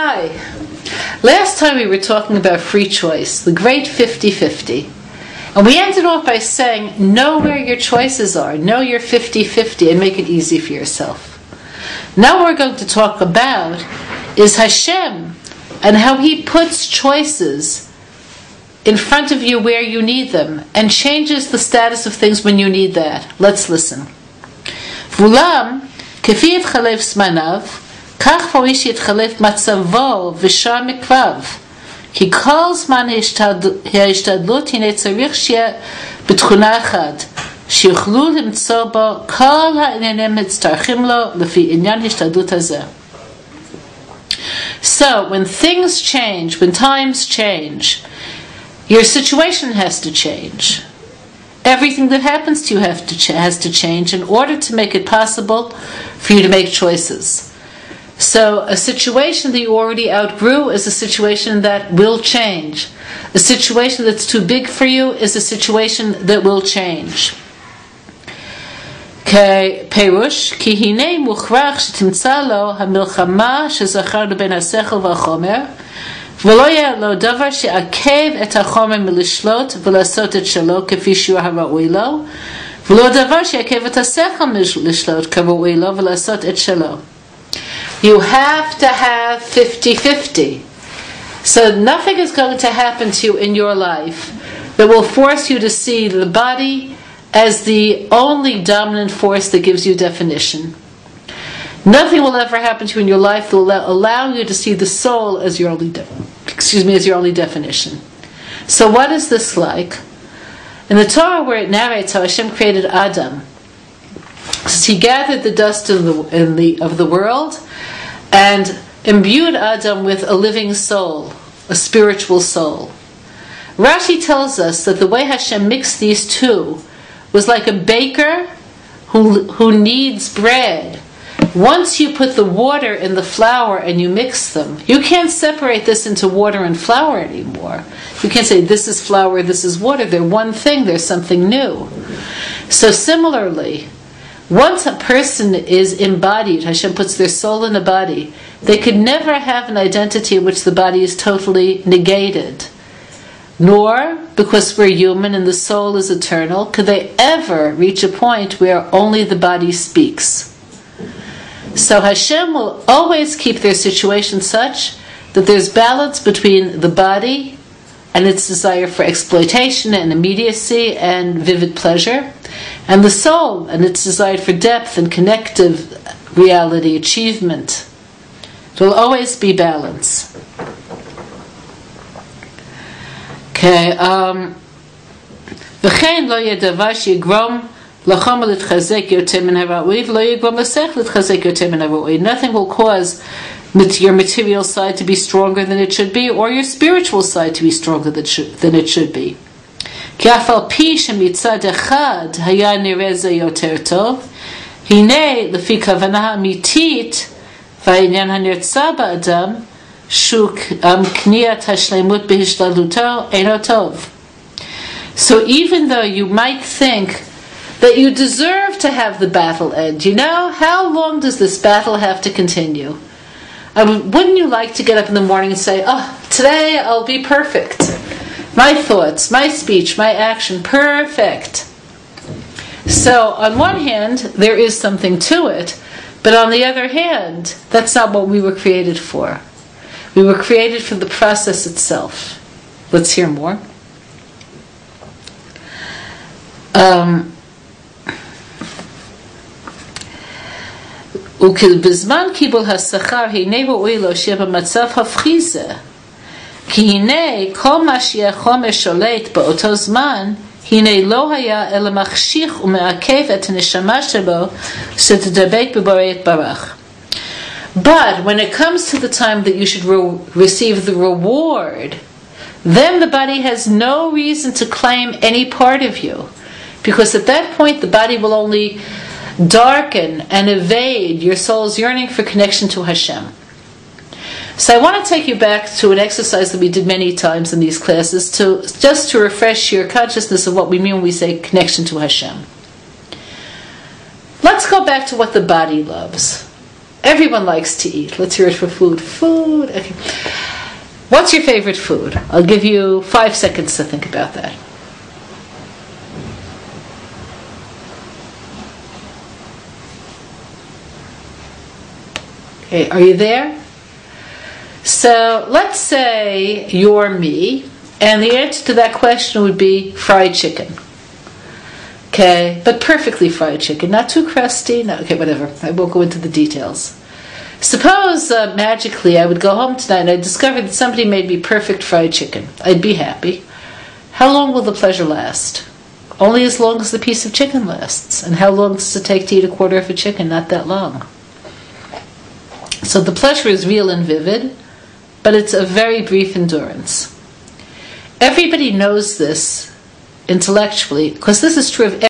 Hi. Last time we were talking about free choice, the great 50-50. And we ended off by saying, know where your choices are, know your 50-50, and make it easy for yourself. Now what we're going to talk about is Hashem, and how He puts choices in front of you where you need them, and changes the status of things when you need that. Let's listen. Vulam, kefi yitchalev zmanav, כך פוריש יתחלף מצבו ושאר מקרב. כי כל זמן ההשתדלות הנה צריך שיהיה בתכונה אחת, שיוכלו למצוא בו כל העניינים מצטרכים לו לפי עניין ההשתדלות הזה. So, when things change, when times change, your situation has to change. Everything that happens to you has to change in order to make it possible for you to make choices. So a situation that you already outgrew is a situation that will change. A situation that's too big for you is a situation that will change. כפירוש, כי הנה מוכרח שתמצא לו המלחמה שזכר לבין השכל והחומר, ולא יהיה לו דבר שעכב את החומר מלשלוט ולעשות את שלו כפי שהוא הראוי לו, ולא דבר שעכב את השכל מלשלוט כראוי לו ולעשות את שלו. You have to have 50-50. So nothing is going to happen to you in your life that will force you to see the body as the only dominant force that gives you definition. Nothing will ever happen to you in your life that will allow you to see the soul as your only definition. So what is this like? In the Torah, where it narrates how Hashem created Adam, so He gathered the dust of the world and imbued Adam with a living soul, a spiritual soul. Rashi tells us that the way Hashem mixed these two was like a baker who kneads bread. Once you put the water in the flour and you mix them, you can't separate this into water and flour anymore. You can't say this is flour, this is water. They're one thing, there's something new. So similarly, once a person is embodied, Hashem puts their soul in a body, they could never have an identity in which the body is totally negated. Nor, because we're human and the soul is eternal, could they ever reach a point where only the body speaks. So Hashem will always keep their situation such that there's balance between the body and its desire for exploitation and immediacy and vivid pleasure, and the soul and its desire for depth and connective reality, achievement. It will always be balance. Okay. וכן לא יהיה דבר שיגרום לחומר להתחזק יותר מן הראוי ולא יגרום לשכל להתחזק יותר מן הראוי. Nothing will cause your material side to be stronger than it should be, or your spiritual side to be stronger than it should be. כי אף על פי שמצד אחד היה נראה זה יותר טוב, הנה לפי כוונה אמיתית והעניין הנרצה באדם, שהוא קניית השלמות בהשתלטותו אינו טוב. So even though you might think that you deserve to have the battle end, how long does this battle have to continue? Wouldn't you like to get up in the morning and say, today I'll be perfect. My thoughts, my speech, my action, perfect. So on one hand, there is something to it, but on the other hand, that's not what we were created for. We were created for the process itself. Let's hear more. ובזמן קיבול השכר הנה ראוי לו שיהיה במצב הפכי זה, כי הנה כל מה שיהיה חומר שולט באותו זמן, הנה לא היה אלא מחשיך ומעכב את הנשמה שלו שתדבק בבורא יתברך. But when it comes to the time that you should receive the reward, then the body has no reason to claim any part of you, because at that point the body will only darken and evade your soul's yearning for connection to Hashem. So I want to take you back to an exercise that we did many times in these classes, just to refresh your consciousness of what we mean when we say connection to Hashem. Let's go back to what the body loves. Everyone likes to eat. Let's hear it for food. Food. Okay. What's your favorite food? I'll give you 5 seconds to think about that. Okay, are you there? So let's say you're me, and the answer to that question would be fried chicken. Okay, but perfectly fried chicken, not too crusty. No, okay, whatever. I won't go into the details. Suppose magically I would go home tonight and I discovered that somebody made me perfect fried chicken. I'd be happy. How long will the pleasure last? Only as long as the piece of chicken lasts. And how long does it take to eat a quarter of a chicken? Not that long. So the pleasure is real and vivid, but it's a very brief endurance. Everybody knows this intellectually, because this is true of